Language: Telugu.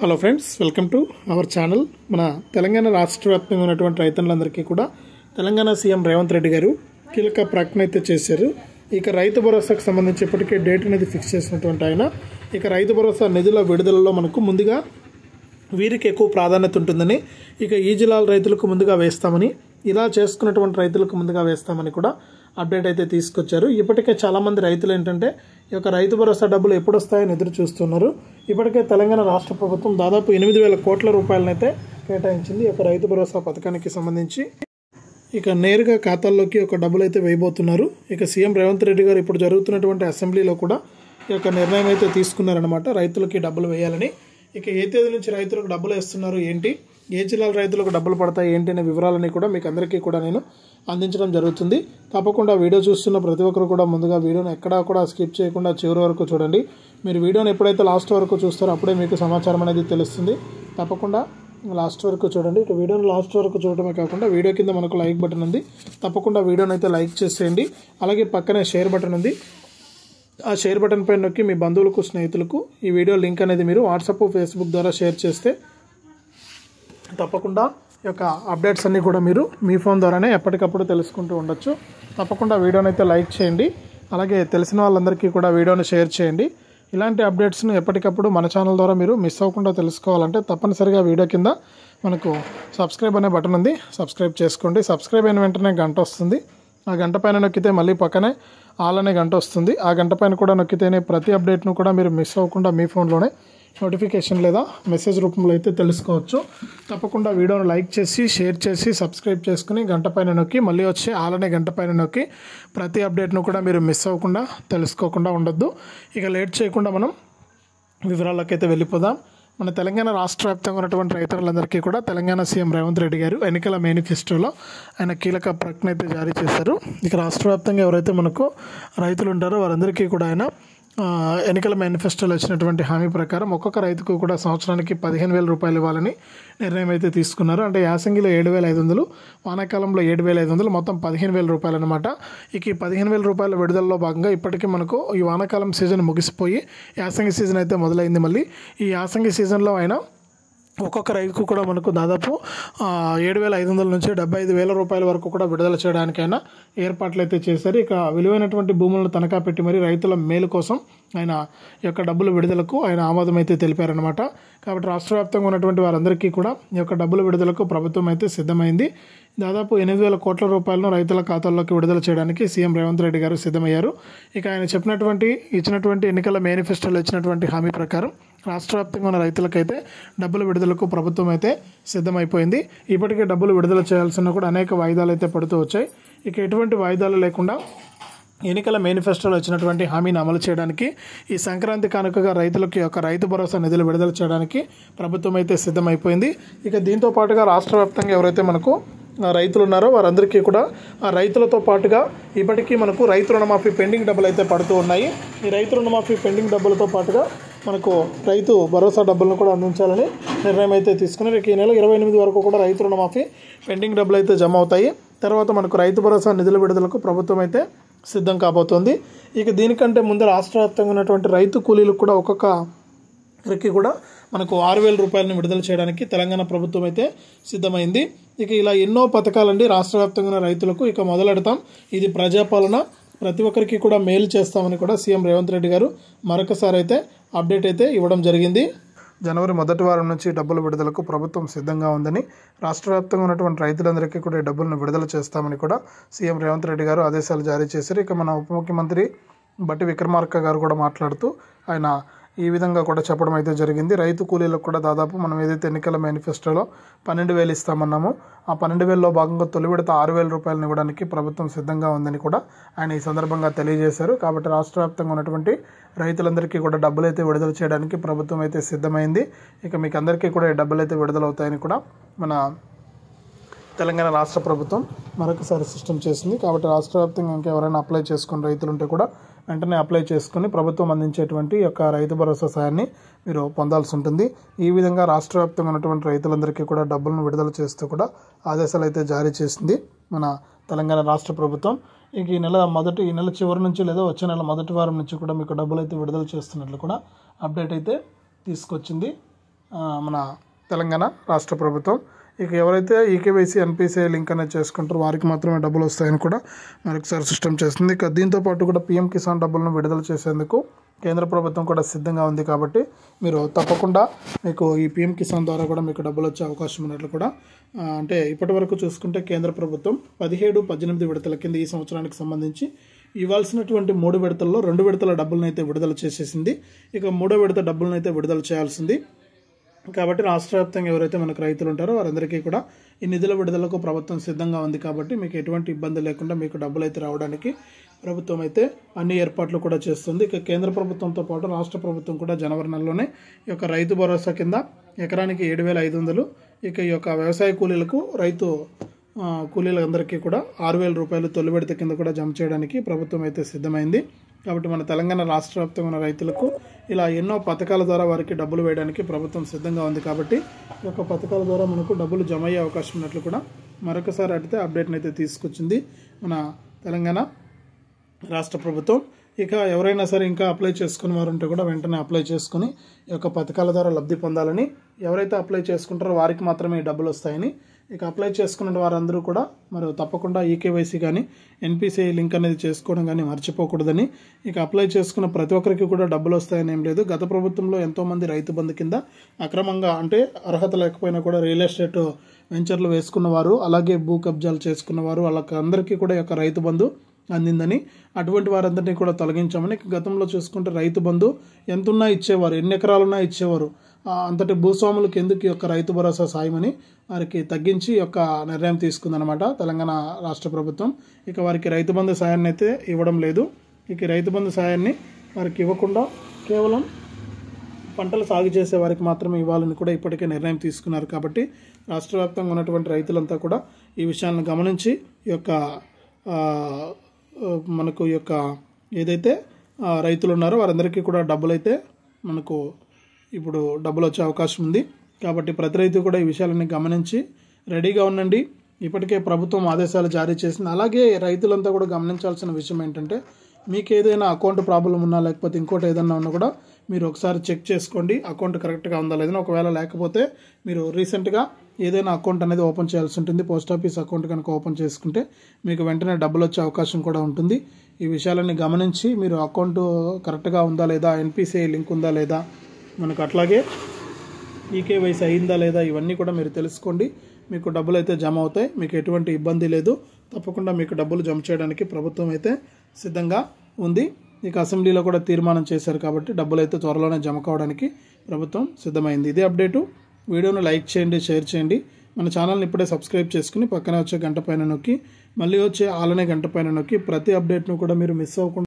Hello friends, welcome to our channel. మన తెలంగాణ రాష్ట్ర వ్యాప్తంగా ఉన్నటువంటి రైతులందరికీ కూడా తెలంగాణ సీఎం రేవంత్ రెడ్డి గారు కీలక ప్రకటన అయితే చేశారు. ఇక రైతు భరోసాకు సంబంధించి ఇప్పటికే డేట్ అనేది ఫిక్స్ చేసినటువంటి ఆయన ఇక రైతు భరోసా నిధుల విడుదలలో మనకు ముందుగా వీరికి ఎక్కువ ప్రాధాన్యత ఉంటుందని, ఇక ఈ జిల్లాల రైతులకు ముందుగా వేస్తామని, ఇలా చేసుకున్నటువంటి రైతులకు ముందుగా వేస్తామని కూడా అప్డేట్ అయితే తీసుకొచ్చారు. ఇప్పటికే చాలామంది రైతులు ఏంటంటే ఈ యొక్క రైతు భరోసా డబ్బులు ఎప్పుడు వస్తాయని ఎదురు చూస్తున్నారు. ఇప్పటికే తెలంగాణ రాష్ట్ర ప్రభుత్వం దాదాపు 8,000 కోట్ల రూపాయలనైతే కేటాయించింది ఈ యొక్క రైతు భరోసా పథకానికి సంబంధించి. ఇక నేరుగా ఖాతాల్లోకి ఒక డబ్బులు అయితే వేయబోతున్నారు. ఇక సీఎం రేవంత్ రెడ్డి గారు ఇప్పుడు జరుగుతున్నటువంటి అసెంబ్లీలో కూడా ఈ యొక్క నిర్ణయం అయితే తీసుకున్నారనమాట, రైతులకి డబ్బులు వేయాలని. ఇక ఏ తేదీ నుంచి రైతులకు డబ్బులు వేస్తున్నారు ఏంటి, ఏ జిల్లాల రైతులకు డబ్బులు పడతాయి ఏంటి అనే వివరాలని కూడా మీకు అందరికీ కూడా నేను అందించడం జరుగుతుంది. తప్పకుండా వీడియో చూస్తున్న ప్రతి ఒక్కరు కూడా ముందుగా వీడియోని ఎక్కడా కూడా స్కిప్ చేయకుండా చివరి వరకు చూడండి. మీరు వీడియోని ఎప్పుడైతే లాస్ట్ వరకు చూస్తారో అప్పుడే మీకు సమాచారం అనేది తెలుస్తుంది. తప్పకుండా లాస్ట్ వరకు చూడండి. ఇక వీడియోని లాస్ట్ వరకు చూడటమే కాకుండా వీడియో కింద మనకు లైక్ బటన్ ఉంది, తప్పకుండా వీడియోని అయితే లైక్ చేసేయండి. అలాగే పక్కనే షేర్ బటన్ ఉంది, ఆ షేర్ బటన్ పైన నొక్కి మీ బంధువులకు స్నేహితులకు ఈ వీడియో లింక్ అనేది మీరు వాట్సాప్ ఫేస్బుక్ ద్వారా షేర్ చేస్తే తప్పకుండా ఈ యొక్క అప్డేట్స్ అన్నీ కూడా మీరు మీ ఫోన్ ద్వారానే ఎప్పటికప్పుడు తెలుసుకుంటూ ఉండొచ్చు. తప్పకుండా వీడియోని అయితే లైక్ చేయండి, అలాగే తెలిసిన వాళ్ళందరికీ కూడా వీడియోని షేర్ చేయండి. ఇలాంటి అప్డేట్స్ను ఎప్పటికప్పుడు మన ఛానల్ ద్వారా మీరు మిస్ అవ్వకుండా తెలుసుకోవాలంటే తప్పనిసరిగా వీడియో కింద మనకు సబ్స్క్రైబ్ అనే బటన్ ఉంది, సబ్స్క్రైబ్ చేసుకోండి. సబ్స్క్రైబ్ అయిన వెంటనే గంట వస్తుంది, ఆ గంట పైన నొక్కితే మళ్ళీ పక్కనే ఆల్ అనే గంట వస్తుంది. ఆ గంట పైన కూడా నొక్కితేనే ప్రతి అప్డేట్ను కూడా మీరు మిస్ అవ్వకుండా మీ ఫోన్లోనే నోటిఫికేషన్ లేదా మెసేజ్ రూపంలో అయితే తెలుసుకోవచ్చు. తప్పకుండా వీడియోను లైక్ చేసి షేర్ చేసి సబ్స్క్రైబ్ చేసుకుని గంట పైన నొక్కి మళ్ళీ వచ్చి ఆల్ అనే గంట పైన నొక్కి ప్రతి అప్డేట్ను కూడా మీరు మిస్ అవ్వకుండా తెలుసుకోకుండా ఉండొద్దు. ఇక లేట్ చేయకుండా మనం వివరాల్లోకి అయితే వెళ్ళిపోదాం. మన తెలంగాణ రాష్ట్ర వ్యాప్తంగా ఉన్నటువంటి రైతులందరికీ కూడా తెలంగాణ సీఎం రేవంత్ రెడ్డి గారు ఎన్నికల మేనిఫెస్టోలో ఆయన కీలక ప్రకటన అయితే జారీ చేశారు. ఇక రాష్ట్ర వ్యాప్తంగా ఎవరైతే మనకు రైతులు ఉంటారో వారందరికీ కూడా ఆయన ఎన్నికల మేనిఫెస్టోలో ఇచ్చినటువంటి హామీ ప్రకారం ఒక్కొక్క రైతుకు కూడా సంవత్సరానికి 15,000 రూపాయలు ఇవ్వాలని నిర్ణయం అయితే తీసుకున్నారు. అంటే యాసంగిలో 7,500, వానాకాలంలో 7,500, మొత్తం 15,000 రూపాయలు అనమాట. ఇక ఈ 15,000 రూపాయల విడుదలలో భాగంగా ఇప్పటికీ మనకు ఈ వానాకాలం సీజన్ ముగిసిపోయి యాసంగి సీజన్ అయితే మొదలైంది. మళ్ళీ ఈ యాసంగి సీజన్లో ఆయన ఒక్కొక్క రైతుకు కూడా మనకు దాదాపు 7,500 నుంచి 75,000 రూపాయల వరకు కూడా విడుదల చేయడానికైనా ఏర్పాట్లు అయితే చేశారు. ఇక విలువైనటువంటి భూములను తనఖా పెట్టి మరి రైతుల మేలు కోసం ఆయన ఈ యొక్క డబ్బుల విడుదలకు ఆయన ఆమోదం అయితే తెలిపారనమాట. కాబట్టి రాష్ట్ర వ్యాప్తంగా ఉన్నటువంటి వారందరికీ కూడా ఈ యొక్క డబ్బుల విడుదలకు ప్రభుత్వం అయితే సిద్ధమైంది. దాదాపు 8,000 కోట్ల రూపాయలను రైతుల ఖాతాల్లోకి విడుదల చేయడానికి సీఎం రేవంత్ రెడ్డి గారు సిద్ధమయ్యారు. ఇక ఆయన ఇచ్చినటువంటి ఎన్నికల మేనిఫెస్టోలో ఇచ్చినటువంటి హామీ ప్రకారం రాష్ట్ర వ్యాప్తంగా ఉన్న రైతులకైతే డబ్బుల విడుదలకు ప్రభుత్వం అయితే సిద్ధమైపోయింది. ఇప్పటికే డబ్బులు విడుదల చేయాల్సిన కూడా అనేక వాయిదాలు అయితే పడుతూ వచ్చాయి. ఇక ఎటువంటి వాయిదాలు లేకుండా ఎన్నికల మేనిఫెస్టోలో వచ్చినటువంటి హామీని అమలు చేయడానికి ఈ సంక్రాంతి కానుకగా రైతులకి యొక్క రైతు భరోసా నిధులు విడుదల చేయడానికి ప్రభుత్వం అయితే సిద్ధమైపోయింది. ఇక దీంతో పాటుగా రాష్ట్ర వ్యాప్తంగా ఎవరైతే మనకు రైతులు ఉన్నారో వారందరికీ కూడా ఆ రైతులతో పాటుగా ఇప్పటికీ మనకు రైతు రుణమాఫీ పెండింగ్ డబ్బులు అయితే పడుతూ ఉన్నాయి. ఈ రైతు రుణమాఫీ పెండింగ్ డబ్బులతో పాటుగా మనకు రైతు భరోసా డబ్బులను కూడా అందించాలని నిర్ణయం అయితే తీసుకున్నారు. ఈ నెల 28 వరకు కూడా రైతు రుణమాఫీ పెండింగ్ డబ్బులు అయితే జమ అవుతాయి. తర్వాత మనకు రైతు భరోసా నిధుల విడుదలకు ప్రభుత్వం అయితే సిద్ధం కాబోతోంది. ఇక దీనికంటే ముందు రాష్ట్ర వ్యాప్తంగా ఉన్నటువంటి రైతు కూలీలకు కూడా ఒక్కొక్కరికి కూడా మనకు 6,000 రూపాయలను విడుదల చేయడానికి తెలంగాణ ప్రభుత్వం అయితే సిద్ధమైంది. ఇక ఇలా ఎన్నో పథకాలండి రాష్ట్ర వ్యాప్తంగా ఉన్న రైతులకు. ఇక మొదలెడతాం, ఇది ప్రజాపాలన, ప్రతి ఒక్కరికి కూడా మేలు చేస్తామని కూడా సీఎం రేవంత్ రెడ్డి గారు మరొకసారి అయితే అప్డేట్ అయితే ఇవ్వడం జరిగింది. జనవరి మొదటి వారం నుంచి డబ్బుల విడుదలకు ప్రభుత్వం సిద్ధంగా ఉందని, రాష్ట్ర వ్యాప్తంగా ఉన్నటువంటి రైతులందరికీ కూడా ఈ డబ్బులను విడుదల చేస్తామని కూడా సీఎం రేవంత్ రెడ్డి గారు ఆదేశాలు జారీ చేశారు. ఇక మన ఉప ముఖ్యమంత్రి బట్టి విక్రమార్క గారు కూడా మాట్లాడుతూ ఆయన ఈ విధంగా కూడా చెప్పడం అయితే జరిగింది. రైతు కూలీలకు కూడా దాదాపు మనం ఏదైతే ఎన్నికల మేనిఫెస్టోలో 12,000 ఇస్తామన్నామో ఆ 12,000లో భాగంగా తొలి విడత 6,000 రూపాయలను ఇవ్వడానికి ప్రభుత్వం సిద్ధంగా ఉందని కూడా ఆయన ఈ సందర్భంగా తెలియజేశారు. కాబట్టి రాష్ట్ర వ్యాప్తంగా ఉన్నటువంటి రైతులందరికీ కూడా డబ్బులు అయితే విడుదల చేయడానికి ప్రభుత్వం అయితే సిద్ధమైంది. ఇక మీకు అందరికీ కూడా ఈ డబ్బులు అయితే విడుదలవుతాయని కూడా మన తెలంగాణ రాష్ట్ర ప్రభుత్వం మరొకసారి సిస్టమ్ చేసింది. కాబట్టి రాష్ట్ర వ్యాప్తంగా ఇంకా ఎవరైనా అప్లై చేసుకుని రైతులుంటే కూడా వెంటనే అప్లై చేసుకుని ప్రభుత్వం అందించేటువంటి యొక్క రైతు భరోసా సాయాన్ని మీరు పొందాల్సి ఉంటుంది. ఈ విధంగా రాష్ట్ర వ్యాప్తంగా ఉన్నటువంటి రైతులందరికీ కూడా డబ్బులను విడుదల చేస్తూ కూడా ఆదేశాలు అయితే జారీ చేసింది మన తెలంగాణ రాష్ట్ర ప్రభుత్వం. ఇక ఈ నెల చివరి నుంచి లేదా వచ్చే నెల మొదటి వారం నుంచి కూడా మీకు డబ్బులు అయితే విడుదల చేస్తున్నట్లు కూడా అప్డేట్ అయితే తీసుకొచ్చింది మన తెలంగాణ రాష్ట్ర ప్రభుత్వం. ఇక ఎవరైతే ఈకేవైసీ ఎన్పిసిఐ లింక్ అనేది చేసుకుంటారో వారికి మాత్రమే డబ్బులు వస్తాయని కూడా మరొకసారి సిస్టమ్ చేస్తుంది. ఇక దీంతో పాటు కూడా పీఎం కిసాన్ డబ్బులను విడుదల చేసేందుకు కేంద్ర ప్రభుత్వం కూడా సిద్ధంగా ఉంది. కాబట్టి మీరు తప్పకుండా మీకు ఈ పీఎం కిసాన్ ద్వారా కూడా మీకు డబ్బులు వచ్చే అవకాశం ఉన్నట్లు కూడా అంటే ఇప్పటి వరకు చూసుకుంటే కేంద్ర ప్రభుత్వం 17-18 విడతల కింద ఈ సంవత్సరానికి సంబంధించి ఇవ్వాల్సినటువంటి 3 విడతల్లో 2 విడతల డబ్బులను అయితే విడుదల చేసేసింది. ఇక 3వ విడత డబ్బులను అయితే విడుదల చేయాల్సింది. కాబట్టి రాష్ట్ర వ్యాప్తంగా ఎవరైతే మనకు రైతులు ఉంటారో వారందరికీ కూడా ఈ నిధుల విడుదలకు ప్రభుత్వం సిద్ధంగా ఉంది. కాబట్టి మీకు ఎటువంటి ఇబ్బంది లేకుండా మీకు డబ్బులు అయితే రావడానికి ప్రభుత్వం అయితే అన్ని ఏర్పాట్లు కూడా చేస్తుంది. ఇక కేంద్ర ప్రభుత్వంతో పాటు రాష్ట్ర ప్రభుత్వం కూడా జనవరి నెలలోనే ఈ యొక్క రైతు భరోసా కింద ఎకరానికి 7,500, ఇక ఈ యొక్క వ్యవసాయ కూలీలకు రైతు కూలీలందరికీ కూడా 6,000 రూపాయలు తొలి విడత కింద కూడా జమ చేయడానికి ప్రభుత్వం అయితే సిద్ధమైంది. కాబట్టి మన తెలంగాణ రాష్ట్ర వ్యాప్తంగా ఉన్న రైతులకు ఇలా ఎన్నో పథకాల ద్వారా వారికి డబ్బులు వేయడానికి ప్రభుత్వం సిద్ధంగా ఉంది. కాబట్టి ఈ యొక్క పథకాల ద్వారా మనకు డబ్బులు జమ అయ్యే అవకాశం ఉన్నట్లు కూడా మరొకసారి అయితే అప్డేట్ని అయితే తీసుకొచ్చింది మన తెలంగాణ రాష్ట్ర ప్రభుత్వం. ఇక ఎవరైనా సరే ఇంకా అప్లై చేసుకుని వారు ఉంటే కూడా వెంటనే అప్లై చేసుకుని ఈ యొక్క పథకాల ద్వారా లబ్ధి పొందాలని, ఎవరైతే అప్లై చేసుకుంటారో వారికి మాత్రమే డబ్బులు వస్తాయని, ఇక అప్లై చేసుకున్న వారందరూ కూడా మరి తప్పకుండా ఈకేవైసీ కానీ ఎన్పిసిఐ లింక్ అనేది చేసుకోవడం కానీ మర్చిపోకూడదని, ఇక అప్లై చేసుకున్న ప్రతి ఒక్కరికి కూడా డబ్బులు వస్తాయని ఏం లేదు. గత ప్రభుత్వంలో ఎంతోమంది రైతు బంధు కింద అక్రమంగా అంటే అర్హత లేకపోయినా కూడా రియల్ ఎస్టేట్ వెంచర్లు వేసుకున్నవారు, అలాగే భూ కబ్జాలు చేసుకున్నవారు, వాళ్ళకి అందరికీ కూడా ఈ యొక్క రైతు బంధు అందిందని, అటువంటి వారందరినీ కూడా తొలగించామని. గతంలో చూసుకుంటే రైతు బంధు ఎంతున్నా ఇచ్చేవారు, ఎన్ని ఎకరాలున్నా ఇచ్చేవారు. అంతటి భూస్వాములకు ఎందుకు ఈ యొక్క రైతు భరోసా సాయమని వారికి తగ్గించి ఈ యొక్క నిర్ణయం తీసుకుందనమాట తెలంగాణ రాష్ట్ర ప్రభుత్వం. ఇక వారికి రైతు బంధు సాయాన్ని అయితే ఇవ్వడం లేదు. ఇక రైతు బంధు సాయాన్ని వారికి ఇవ్వకుండా కేవలం పంటలు సాగు చేసే వారికి మాత్రమే ఇవ్వాలని కూడా ఇప్పటికే నిర్ణయం తీసుకున్నారు. కాబట్టి రాష్ట్ర వ్యాప్తంగా ఉన్నటువంటి రైతులంతా కూడా ఈ విషయాలను గమనించి ఈ యొక్క మనకు ఈ యొక్క ఏదైతే రైతులు ఉన్నారో వారందరికీ కూడా డబ్బులు అయితే మనకు ఇప్పుడు డబ్బులు వచ్చే అవకాశం ఉంది. కాబట్టి ప్రతి రైతు కూడా ఈ విషయాలన్నీ గమనించి రెడీగా ఉండండి. ఇప్పటికే ప్రభుత్వం ఆదేశాలు జారీ చేసింది. అలాగే రైతులంతా కూడా గమనించాల్సిన విషయం ఏంటంటే, మీకు ఏదైనా అకౌంట్ ప్రాబ్లం ఉన్నా లేకపోతే ఇంకోటి ఏదైనా ఉన్నా కూడా మీరు ఒకసారి చెక్ చేసుకోండి, అకౌంట్ కరెక్ట్గా ఉందా లేదని. ఒకవేళ లేకపోతే మీరు రీసెంట్గా ఏదైనా అకౌంట్ అనేది ఓపెన్ చేయాల్సి ఉంటుంది. పోస్ట్ ఆఫీస్ అకౌంట్ కనుక ఓపెన్ చేసుకుంటే మీకు వెంటనే డబ్బులు వచ్చే అవకాశం కూడా ఉంటుంది. ఈ విషయాలన్నీ గమనించి మీరు అకౌంట్ కరెక్ట్గా ఉందా లేదా, ఎన్పిసిఐ లింక్ ఉందా లేదా, మనకు అట్లాగే ఈకేవైసీ అయిందా లేదా, ఇవన్నీ కూడా మీరు తెలుసుకోండి. మీకు డబ్బులు అయితే జమ అవుతాయి, మీకు ఎటువంటి ఇబ్బంది లేదు. తప్పకుండా మీకు డబ్బులు జమ చేయడానికి ప్రభుత్వం అయితే సిద్ధంగా ఉంది. ఇక అసెంబ్లీలో కూడా తీర్మానం చేశారు. కాబట్టి డబ్బులు అయితే త్వరలోనే జమ కావడానికి ప్రభుత్వం సిద్ధమైంది. ఇదే అప్డేటు. వీడియోను లైక్ చేయండి, షేర్ చేయండి. మన ఛానల్ని ఇప్పుడే సబ్స్క్రైబ్ చేసుకుని పక్కనే వచ్చే గంట పైన నొక్కి మళ్ళీ వచ్చే ఆలనే గంట పైన నొక్కి ప్రతి అప్డేట్ను కూడా మీరు మిస్ అవ్వకుండా